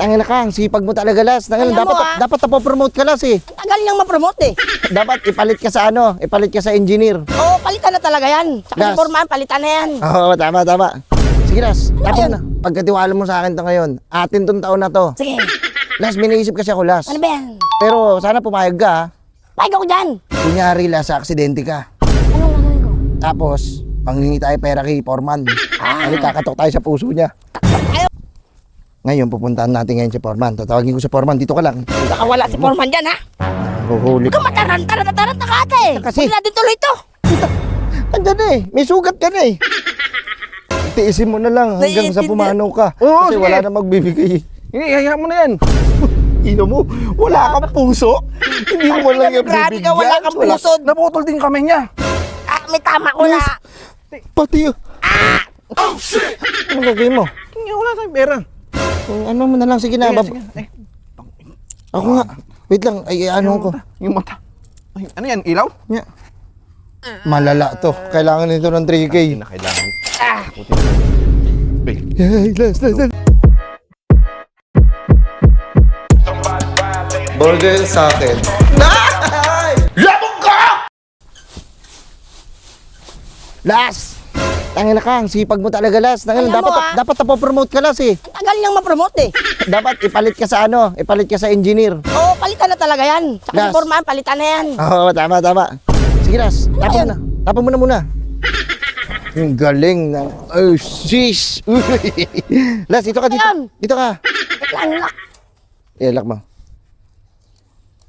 Tangina ka, ang sipag mo talaga, Las. Tangina, Alam mo, dapat napopromote ka, Las eh. Tagal niyang ma-promote eh. Dapat ipalit ka sa ano, ipalit ka sa engineer. Oo, palitan na talaga yan. Saka Las. si Foreman, palitan na yan. Oo, tama. Sige, Las, tapos yan? na. Pagkatiwala mo sa akin to ngayon, atin tong taon na to. Sige, Las, may naisip kasi ako, Las. ano ba yan? Pero sana pumayag ka, ha. Pahig ako dyan. Kunyari, Las, sa aksidente ka. Anong gagawin ko? Tapos, panghingi tayo pera kay Foreman. Ano, kakatok tayo sa puso niya. Tayo. Ngayon, pupuntahan natin ngayon si Foreman. Tatawagin ko si Foreman, dito ka lang. Baka wala si Foreman dyan ha. Huhuli Huwag ka mataranta ka ata eh. Kasi- Huwag natin tuloy ito. Andyan na eh, may sugat ka na eh. Tiisin mo na lang hanggang sa pumanaw ka. Oo, Kasi sige. wala na magbibigay. Hayaan mo na yan. Ino mo, wala kang puso. Hindi mo lang yung Grabe bibigyan. ka, wala kang puso. Naputol din kami niya. Ah, may tama ko na. Pati yun. Oh shit! Ano gagawin mo? Wala tayong pera. Ano mo na lang, sige na. Sige. Ay, Ako nga. Wait lang, ay ano ko. yung mata. Ay, ano yan, ilaw? Yeah. Malala to. Kailangan nito ng 3K. Na kailangan. Last. Burger sa akin. Labog ka! Las! Tangina ka, ang sipag mo talaga, Las. Tangina, Alam mo, dapat napopromote ka, Las eh. Tagal niyang ma-promote eh. Dapat ipalit ka sa ano, ipalit ka sa engineer. Oo, palitan na talaga yan. Saka si Las. Foreman, palitan na yan. Oo, tama. Sige, Las, tapon yan? na. Tapon mo na muna. Yung galing na. Oh, sis! Las, dito ka, dito. Ayan. Dito ka. Lock. Lock mo.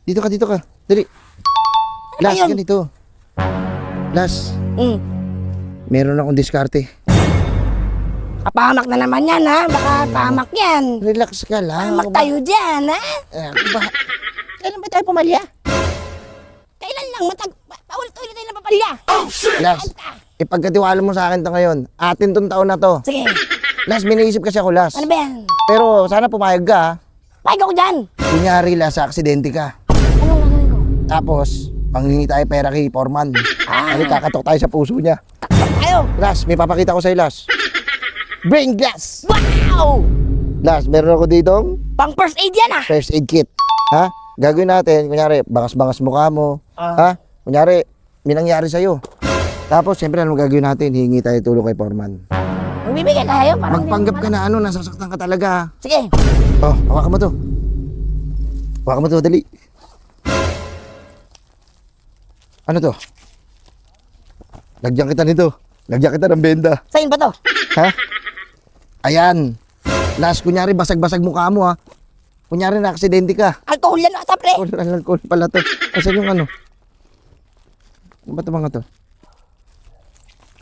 Dito ka. Dali. Las, Ayun. ganito. Las, meron akong diskarte. Kapahamak na naman yan ha. Baka pahamak yan. Relax ka lang. Pahamak tayo dyan ha. Kailan ba tayo pumalya? Kailan lang paulit-ulit tayo na papalya. Las, ipagkatiwala mo sa akin to ngayon. Atin tong taon na to. Sige, Las, may naisip kasi ako, Las. ano ba yan? Pero sana pumayag ka, ha. Pahig ako dyan. Kunyari, Las, sa aksidente ka. Anong gagawin ko? Tapos, panghingi tayo pera kay Foreman. Ano, kakatok tayo sa puso niya. Tayo. Las, may papakita ko sa'yo, Las. Brain gas! Wow! Las, meron ako ditong Pang first aid yan ah. first aid kit. Ha? Gagawin natin, kunyari, bangas-bangas mukha mo. Ha? Kunyari, may nangyari sa'yo. Tapos, siyempre, ano gagawin natin? Hingi tayo tulong kay Foreman. Magbibigay tayo. Magpanggap ka na, nasasaktan ka talaga. Ha? Sige. Oh, hawakan mo to. Hawakan mo to, dali. Ano to? Lagyan kita nito. Lagyan kita ng benda. Sa'yo ba to? Ha? Ayan. Last, kunyari, basag-basag mukha mo, ha? Kunyari, na-aksidente ka. Alcohol yan ata pre. Alcohol pala to. Asan yung ano? Ano ba ito mga to?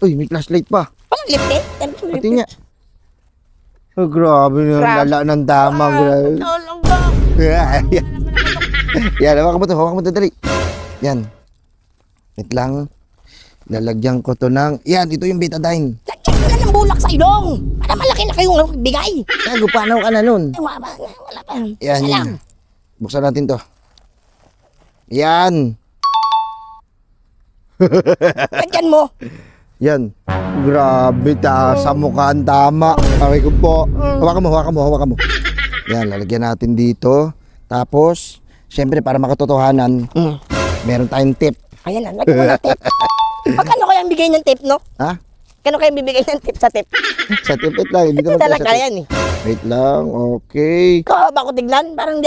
Uy, may flashlight pa. Parang lipit. Pati niya. Oh, grabe yung Grabe. lala ng dama. Grabe. Tulong ba? Yan, hawakan mo to, dali. Yan. Wait lang. Lalagyan ko to ng... Yan, ito yung betadine. Lagyan mo na ng bulak sa ilong. Para malaki na kayong bigay. Gago, paano ka na nun? Ay, wala pa. Yan, Isa yan. lang. Buksan natin to. Yan. Lagyan mo. Yan. Grabe, sa mukha ang tama. Okay ko po. Hawakan mo. Yan, lalagyan natin dito. Tapos, syempre, para makatotohanan, meron tayong tip. Ayan na, lagyan mo ng tip. Magkano kaya ang bigay ng tip, no? Ha? Kano kaya bibigay ng tip sa tip? Sa tip, wait lang. Hindi Ito naman tayo talaga sa tip. yan eh. Wait lang, okay. Ikaw ba ako tignan? Parang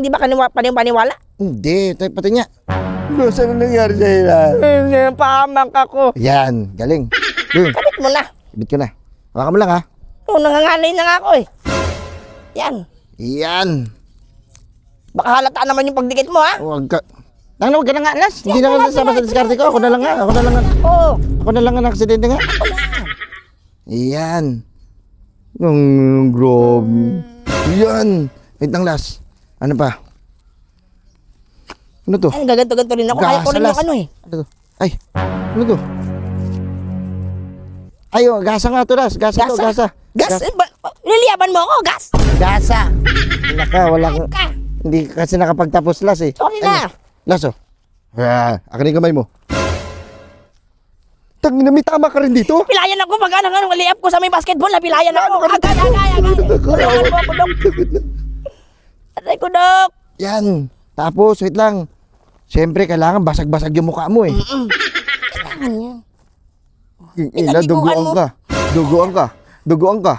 di ba paniwala? Hindi, tayo pati niya. Saan na nangyari sa'yo na? Pahamak ako. Yan, galing. Kapit mo na. Ibit ko na. Hawakan mo lang, ha? Oo, nanganganay na nga ako eh. Yan. Yan. Baka halata naman yung pagdikit mo ha. Huwag ka. Huwag ka na nga, Las. Hindi na nga sama sa diskarte ko. Ako na lang nga. Oo. Ako na lang nga na-aksidente nga. Ako na. Yan. Grabe. Yan. Wait lang, Las. Ano pa? Ano to? Ay, gaganto-ganto rin ako. Kaya ko rin Las. yung ano eh. Ano to? Ay, ano to? Ayo, gasa nga to, Las. Gasa to, gasa. Gas? Liliyaban mo ako, gas. Gasa. Wala Ayun ka. ka. Hindi kasi nakapagtapos, Las eh. Sorry na. Las, oh. Akin yung kamay mo. Tangina, may tama ka rin dito? Pilayan ako pag ano, liap ko sa may basketball. Napilayan ako. Agay. Tulungan mo ako, Dok. Aray ko, Dok. Yan. Tapos, wait lang. Siyempre, kailangan basag-basag yung mukha mo eh. Kailangan yan. Ila, Pinaliguan mo. Duguan ka. Duguan ka.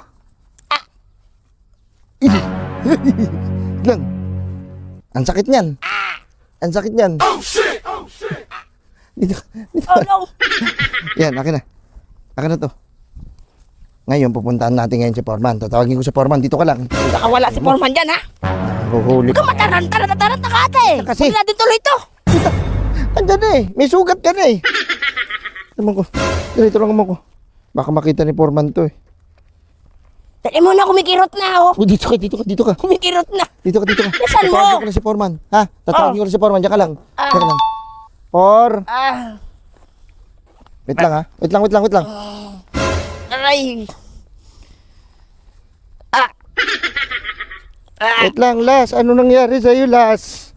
Lang. Ang sakit niyan. Ang sakit niyan. Dito. Oh, no. Yan, akin na. Akin na to. Ngayon, pupuntahan natin ngayon si Foreman. Tatawagin ko si Foreman. Dito ka lang. Baka wala si Foreman dyan, ha? Huhuli. Huwag ka mataranta ka ata eh. Kasi- Huwag natin tuloy to. Andyan na eh. May sugat ka na eh. Naman ko. Dito lang naman ko. Baka makita ni Foreman to eh. Dali mo na, kumikirot na, oh. Oh, dito ka. Kumikirot na. Dito ka. Nasaan mo? Tatawagin ko na si Foreman. Ha? Tatawagin ko na si Foreman. Diyan ka lang. Ah. Diyan ka lang. Por. Wait lang ha. Wait lang. Aray. Wait lang, Las. Ano nangyari sa'yo, Las?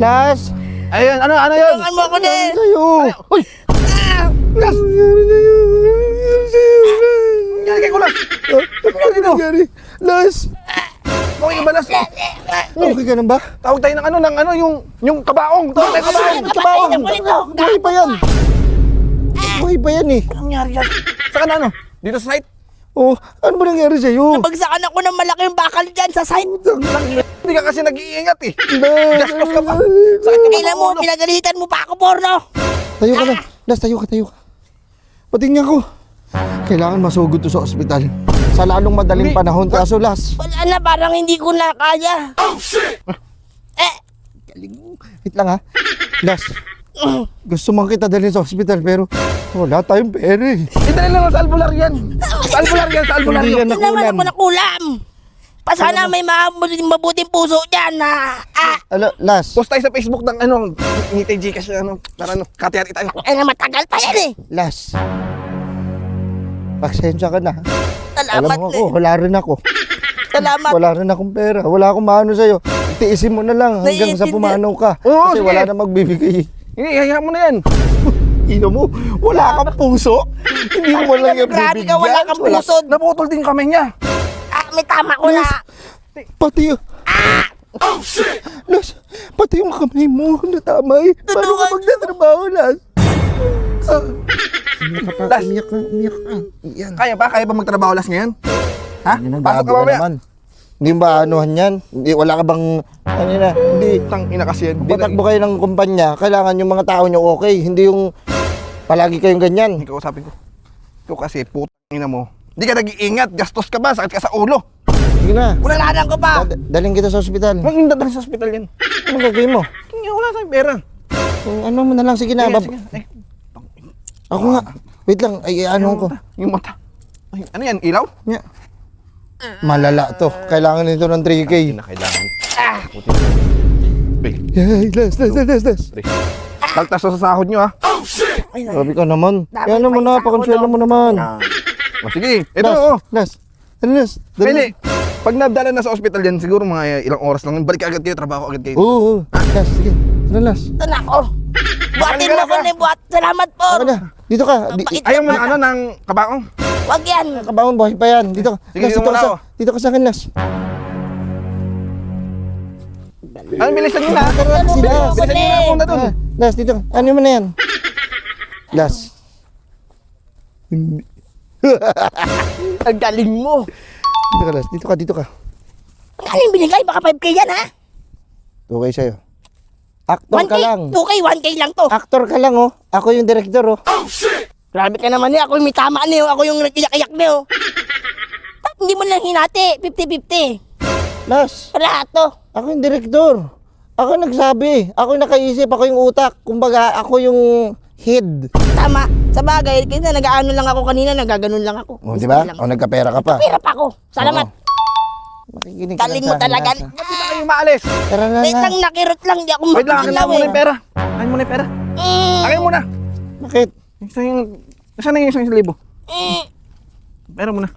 Las? Ayun, ano yun? Tulungan mo ako din. Sa'yo. Uy! Las! Ano nangyari sa'yo? Nangyari kay Kulas! Ano nangyari? Las! Okay ka ba, Las? Okay ka na ba? Tawag tayo ng yung kabaong! Tawag tayo kabaong! Kabawang! Buhay pa yan! Buhay pa yan eh. Anong nangyari yan? Saan ka na Dito sa site? Oh, ano ba nangyari sa'yo? Bagsakan ako ng malaking bakal dyan sa site. Hindi ka kasi nag-iingat eh. Las! Gastos ka pa. Sakit ka Kailan mo, pinagalitan mo pa ako, Porno. Tayo ka na. Las, tayo ka. Patingin ako. Kailangan masugod to sa ospital. Sa lalong madaling panahon. Kaso, Las. Wala na, parang hindi ko na kaya. Wait lang ha. Las. Gusto man kita dalhin sa ospital pero wala tayong pera eh. Dali lang sa albular yan. Sa albular yan. Hindi yan Hindi naman nakulam. ako nakulam. Pasana may mabuting puso dyan na. Las. Post tayo sa Facebook ng ngiti Gcash para kati-hati tayo. Ay na matagal pa yan eh. Las. Pagsensya ka na. Ha? Salamat Alam mo na. ako, wala rin ako. Salamat. Wala rin akong pera. Wala akong maano sa'yo. Tiisin mo na lang hanggang sa pumanaw ka. Oo, Kasi sige. wala na magbibigay. Hindi, hayaan mo na yan. Ino mo, wala kang puso. Hindi mo lang yung Grabe bibigyan. ka, wala kang puso. Naputol din kamay niya. May tama ko na. Pati yung... Las, pati yung kamay mo natamay. Paano ka Tulungan magtatrabaho, Las? Las. Umiyak ka. Yan. Kaya ba magtrabaho Las ngayon? Ha? Pasok ka mamaya. Hindi ba anuhan yan? Hindi, wala ka bang... Ano na? Hindi. Tang ina kasi yan. Patakbo kayo ng kumpanya, kailangan yung mga tao nyo okay. Hindi yung palagi kayong ganyan. Hindi ko usapin ko. Ito kasi putang ina mo. Hindi ka nag-iingat. Gastos ka ba? Sakit ka sa ulo. Sige na. Kasalanan ko pa. Daling kita sa ospital. Huwag yung dadalhin sa hospital yan. Anong gagawin mo? Hindi, wala tayong pera. Kung ano mo na lang, sige na. Sige. Ay, Ako nga. Wait lang, ay ano ko. Yung mata. Ay, ano yan? Ilaw? Nya. Malala to. Kailangan nito ng 3K. Hindi na kailangan. Puti na. Pre, Yay, last. tagtas sa sahod nyo ha. Sabi ka naman. Dapat Yan naman may na, sahod, pakonsuelo oh. mo naman. O sige, ito oh. Last. Ano last? Pwede. Pag nabdala na sa ospital yan, siguro mga ilang oras lang. Balik agad kayo, trabaho agad kayo. Oo. Last, sige. Ano last? Ito na ako. Buhatin Balik mo ka ko na na buhat. Salamat po. Ano na? Dito ka. Ayaw mo na ng kabaong? Wag yan. Kabangon, buhay pa yan. Dito ka. Sige, Last, dito muna ako. dito ka sa akin, Last. Ano, bilisan nyo na. Tara, si Last. Bilisan nyo na muna dun. Last, dito ka. Ano mo na yan? Last. Ang galing mo. Dito ka, Last. Dito ka. Galing binigay. Baka 5K yan ha. Okay sa'yo. Actor 1K. ka lang. 2K, 1K lang to. Actor ka lang, oh. Ako yung director, oh. Grabe ka naman eh. Ako yung may tama niyo. Ako yung nag-iyak-iyak niyo. Hindi mo lang hinati. 50-50. Last. Rato. Ako yung director. Ako yung nagsabi. Ako yung nakaisip. Ako yung utak. Kumbaga, ako yung head. Tama. Sa bagay, kasi nag-ano lang ako kanina, nagaganon lang ako. O, di ba? Lang. O, nagkapera ka pa. Pira pa ako. Salamat. Oo. Makikinig ka Galing lang mo sa akin, talaga. Last, Ba't di na kayo maalis? ah. Tara na Wait nga. lang, nakirot lang. Di ako Wait lang, akin makikilaw mo na eh. yung pera. Akin mo na yung pera. Akin mo na. Bakit? Saan na yung 1,000? Pera mo na.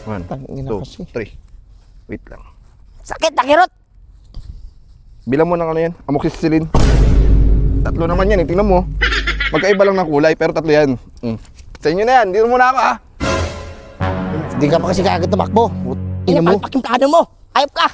1, Tangina 2, kasi. 3. Wait lang. Sakit, nakirot. Bilang mo ng ano yan, amoxicillin. 3 naman yan, tingnan mo. Magkaiba lang ng kulay, pero 3 yan. Sa inyo na yan, dito muna ako ha. Hindi ka pa kasi kagad tumakbo. Ina mo. Inapalpak yung kano mo. Ayop ka.